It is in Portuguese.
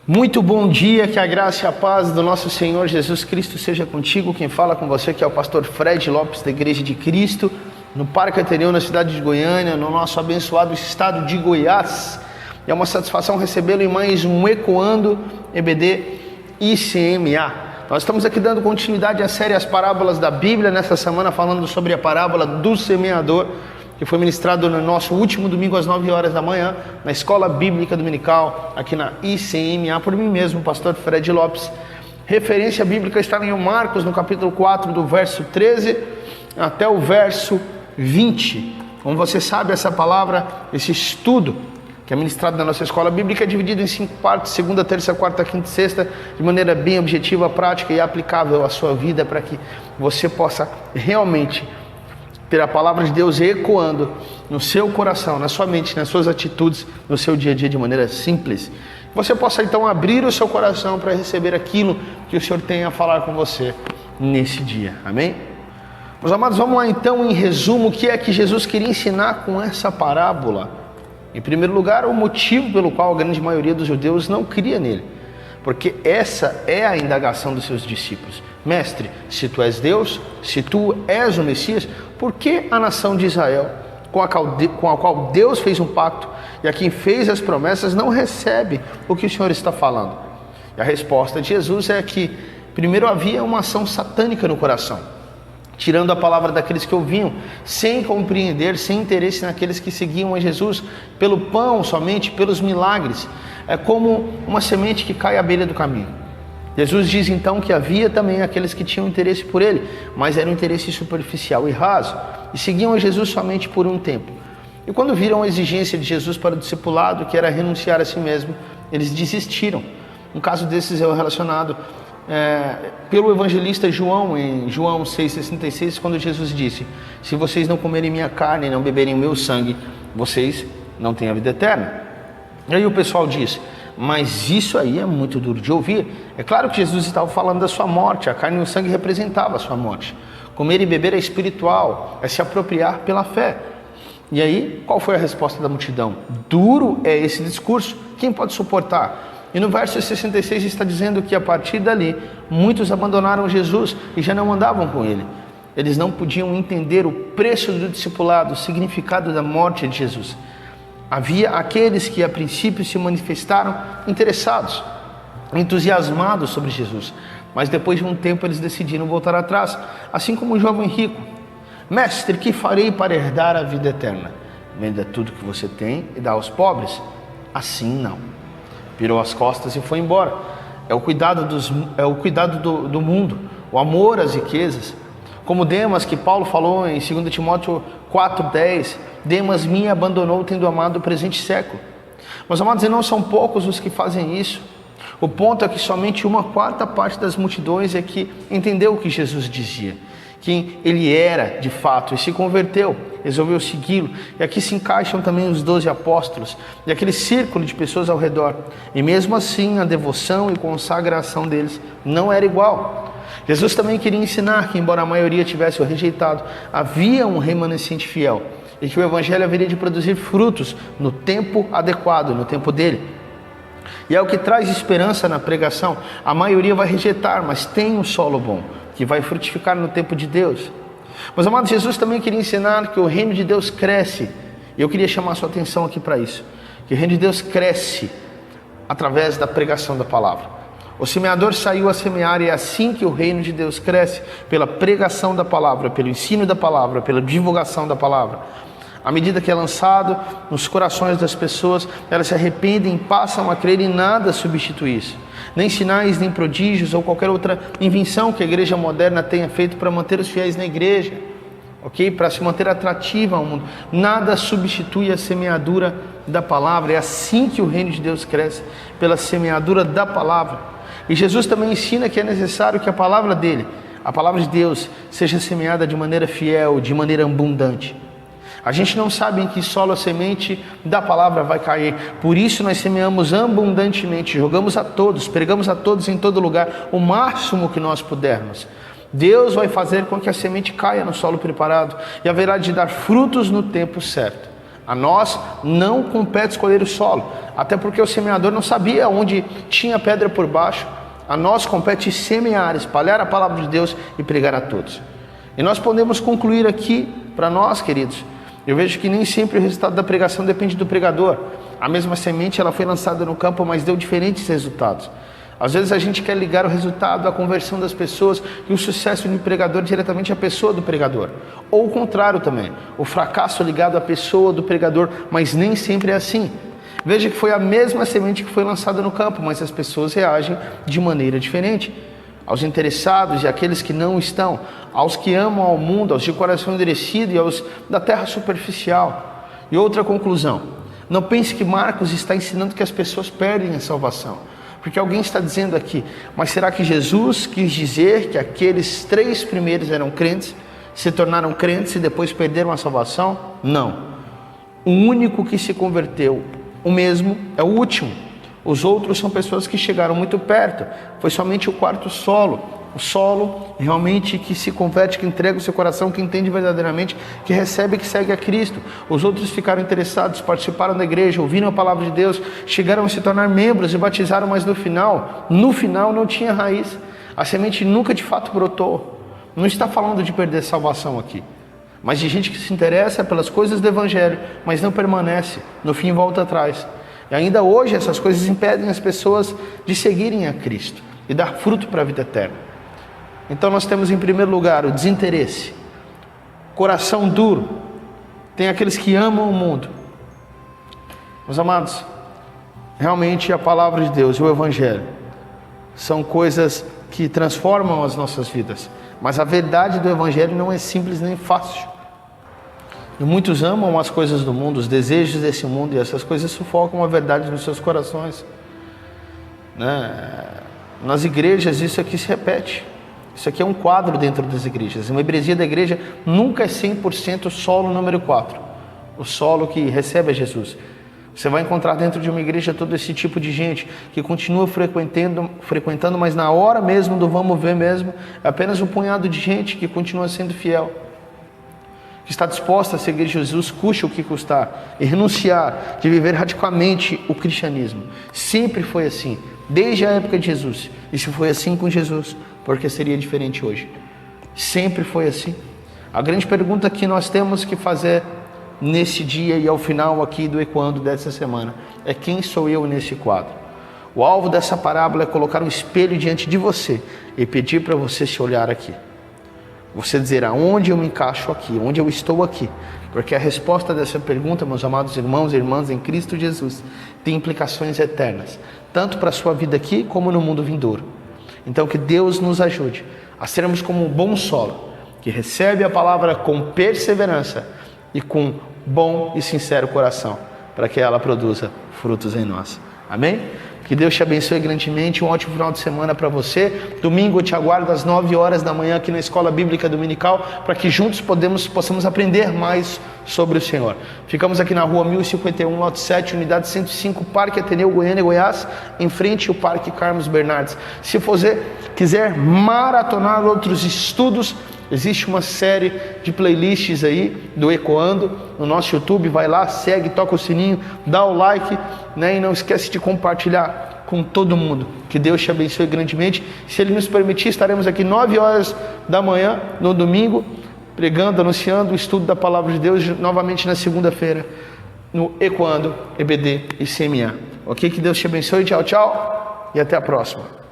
Muito bom dia, que a graça e a paz do nosso Senhor Jesus Cristo seja contigo. Quem fala com você que é o pastor Fred Lopes, da Igreja de Cristo, no Parque Ateneu, na cidade de Goiânia, no nosso abençoado estado de Goiás. É uma satisfação recebê-lo em mais um Ecoando EBD ICMA. Nós estamos aqui dando continuidade à série As Parábolas da Bíblia, nessa semana falando sobre a parábola do semeador, que foi ministrado no nosso último domingo às 9 horas da manhã, na Escola Bíblica Dominical, aqui na ICMA, por mim mesmo, pastor Fred Lopes. Referência bíblica está em Marcos, no capítulo 4, do verso 13 até o verso 20. Como você sabe, essa palavra, esse estudo que é ministrado na nossa Escola Bíblica, é dividido em 5 partes, segunda, terça, quarta, quinta e sexta, de maneira bem objetiva, prática e aplicável à sua vida, para que você possa realmente ter a palavra de Deus ecoando no seu coração, na sua mente, nas suas atitudes, no seu dia a dia de maneira simples. Você possa então abrir o seu coração para receber aquilo que o Senhor tem a falar com você nesse dia. Amém? Meus amados, vamos lá então em resumo o que é que Jesus queria ensinar com essa parábola. Em primeiro lugar, o motivo pelo qual a grande maioria dos judeus não cria nele. Porque essa é a indagação dos seus discípulos. Mestre, se tu és Deus, se tu és o Messias, por que a nação de Israel, com a qual Deus fez um pacto e a quem fez as promessas, não recebe o que o Senhor está falando? E a resposta de Jesus é que, primeiro, havia uma ação satânica no coração, tirando a palavra daqueles que ouviam, sem compreender, sem interesse naqueles que seguiam a Jesus, pelo pão somente, pelos milagres. É como uma semente que cai à beira do caminho. Jesus diz então que havia também aqueles que tinham interesse por ele, mas era um interesse superficial e raso, e seguiam a Jesus somente por um tempo. E quando viram a exigência de Jesus para o discipulado, que era renunciar a si mesmo, eles desistiram. Um caso desses é o relacionado pelo evangelista João, em João 6,66, quando Jesus disse: se vocês não comerem minha carne e não beberem meu sangue, vocês não têm a vida eterna. E aí o pessoal diz: mas isso aí é muito duro de ouvir. É claro que Jesus estava falando da sua morte, a carne e o sangue representavam a sua morte. Comer e beber é espiritual, é se apropriar pela fé. E aí, qual foi a resposta da multidão? Duro é esse discurso, quem pode suportar? E no verso 66 está dizendo que a partir dali, muitos abandonaram Jesus e já não andavam com ele. Eles não podiam entender o preço do discipulado, o significado da morte de Jesus. Havia aqueles que a princípio se manifestaram interessados, entusiasmados sobre Jesus, mas depois de um tempo eles decidiram voltar atrás, assim como o jovem rico. Mestre, que farei para herdar a vida eterna? Venda tudo que você tem e dá aos pobres? Assim não. Virou as costas e foi embora. É o cuidado do mundo, o amor às riquezas. Como Demas, que Paulo falou em 2 Timóteo 4,10, Demas me abandonou tendo amado o presente século. Meus amados, e não são poucos os que fazem isso. O ponto é que somente 1/4 parte das multidões é que entendeu o que Jesus dizia, quem ele era de fato, e se converteu, resolveu segui-lo. E aqui se encaixam também os 12 apóstolos e aquele círculo de pessoas ao redor. E mesmo assim a devoção e consagração deles não era igual. Jesus também queria ensinar que, embora a maioria tivesse o rejeitado, havia um remanescente fiel e que o evangelho haveria de produzir frutos no tempo adequado, no tempo dele. E é o que traz esperança na pregação. A maioria vai rejeitar, mas tem um solo bom, que vai frutificar no tempo de Deus. Mas, amados, Jesus também queria ensinar que o reino de Deus cresce. E eu queria chamar a sua atenção aqui para isso. Que o reino de Deus cresce através da pregação da palavra. O semeador saiu a semear e é assim que o reino de Deus cresce, pela pregação da palavra, pelo ensino da palavra, pela divulgação da palavra. À medida que é lançado nos corações das pessoas, elas se arrependem e passam a crer, e nada substitui isso. Nem sinais, nem prodígios ou qualquer outra invenção que a igreja moderna tenha feito para manter os fiéis na igreja, ok? Para se manter atrativa ao mundo. Nada substitui a semeadura da palavra. É assim que o reino de Deus cresce, pela semeadura da palavra. E Jesus também ensina que é necessário que a palavra dele, a palavra de Deus, seja semeada de maneira fiel, de maneira abundante. A gente não sabe em que solo a semente da palavra vai cair. Por isso nós semeamos abundantemente, jogamos a todos, pregamos a todos em todo lugar, o máximo que nós pudermos. Deus vai fazer com que a semente caia no solo preparado e haverá de dar frutos no tempo certo. A nós não compete escolher o solo, até porque o semeador não sabia onde tinha pedra por baixo. A nós compete semear, espalhar a palavra de Deus e pregar a todos. E nós podemos concluir aqui, para nós, queridos, eu vejo que nem sempre o resultado da pregação depende do pregador. A mesma semente, ela foi lançada no campo, mas deu diferentes resultados. Às vezes a gente quer ligar o resultado à conversão das pessoas e o sucesso do pregador diretamente à pessoa do pregador. Ou o contrário também, o fracasso ligado à pessoa do pregador, mas nem sempre é assim. Veja que foi a mesma semente que foi lançada no campo, mas as pessoas reagem de maneira diferente. Aos interessados e àqueles que não estão, aos que amam ao mundo, aos de coração endurecido e aos da terra superficial. E outra conclusão, não pense que Marcos está ensinando que as pessoas perdem a salvação. Porque alguém está dizendo aqui, mas será que Jesus quis dizer que aqueles 3 primeiros eram crentes, se tornaram crentes e depois perderam a salvação? Não. O único que se converteu, o mesmo, é o último. Os outros são pessoas que chegaram muito perto. Foi somente o 4º solo. O solo realmente que se converte, que entrega o seu coração, que entende verdadeiramente, que recebe e que segue a Cristo. Os outros ficaram interessados, participaram da igreja, ouviram a palavra de Deus, chegaram a se tornar membros e batizaram, mas no final não tinha raiz. A semente nunca de fato brotou. Não está falando de perder salvação aqui, mas de gente que se interessa pelas coisas do Evangelho, mas não permanece, no fim volta atrás. E ainda hoje essas coisas impedem as pessoas de seguirem a Cristo e dar fruto para a vida eterna. Então nós temos em primeiro lugar o desinteresse, coração duro. Tem aqueles que amam o mundo. Meus amados, realmente a palavra de Deus e o Evangelho são coisas que transformam as nossas vidas, mas a verdade do Evangelho não é simples nem fácil. E muitos amam as coisas do mundo, os desejos desse mundo, e essas coisas sufocam a verdade nos seus corações, né? Nas igrejas isso aqui se repete. Isso aqui é um quadro dentro das igrejas. Uma membresia da igreja nunca é 100% solo número 4, o solo que recebe a Jesus. Você vai encontrar dentro de uma igreja todo esse tipo de gente que continua frequentando, mas na hora mesmo do vamos ver mesmo, é apenas um punhado de gente que continua sendo fiel, que está disposta a seguir Jesus, custe o que custar, e renunciar de viver radicalmente o cristianismo. Sempre foi assim, desde a época de Jesus. E se foi assim com Jesus, porque seria diferente hoje? Sempre foi assim. A grande pergunta que nós temos que fazer nesse dia e ao final aqui do Ecoando dessa semana é: quem sou eu nesse quadro? O alvo dessa parábola é colocar um espelho diante de você e pedir para você se olhar aqui. Você dizer aonde eu me encaixo aqui, onde eu estou aqui. Porque a resposta dessa pergunta, meus amados irmãos e irmãs em Cristo Jesus, tem implicações eternas, tanto para a sua vida aqui como no mundo vindouro. Então que Deus nos ajude a sermos como um bom solo, que recebe a palavra com perseverança e com bom e sincero coração, para que ela produza frutos em nós. Amém? Que Deus te abençoe grandemente, um ótimo final de semana para você. Domingo eu te aguardo às 9 horas da manhã aqui na Escola Bíblica Dominical, para que juntos possamos aprender mais sobre o Senhor. Ficamos aqui na rua 1051, lote 7, unidade 105, Parque Ateneu, Goiânia, Goiás, em frente ao Parque Carlos Bernardes. Se você quiser maratonar outros estudos, existe uma série de playlists aí do Ecoando no nosso YouTube. Vai lá, segue, toca o sininho, dá o like, né? E não esquece de compartilhar com todo mundo. Que Deus te abençoe grandemente. Se Ele nos permitir, estaremos aqui 9 horas da manhã no domingo, pregando, anunciando o estudo da Palavra de Deus, novamente na segunda-feira no Ecoando, EBD e CMA. Ok? Que Deus te abençoe, tchau, tchau, e até a próxima.